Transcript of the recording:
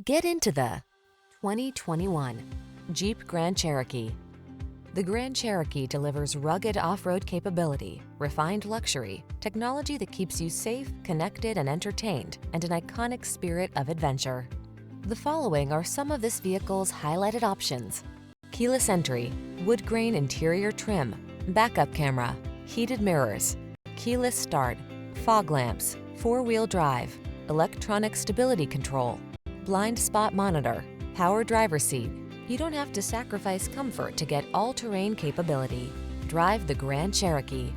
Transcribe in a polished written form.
Get into the 2021 Jeep Grand Cherokee. The Grand Cherokee delivers rugged off-road capability, refined luxury, technology that keeps you safe, connected, and entertained, and an iconic spirit of adventure. The following are some of this vehicle's highlighted options: keyless entry, wood grain interior trim, backup camera, heated mirrors, keyless start, fog lamps, four-wheel drive, electronic stability control, blind spot monitor, power driver seat. You don't have to sacrifice comfort to get all-terrain capability. Drive the Grand Cherokee.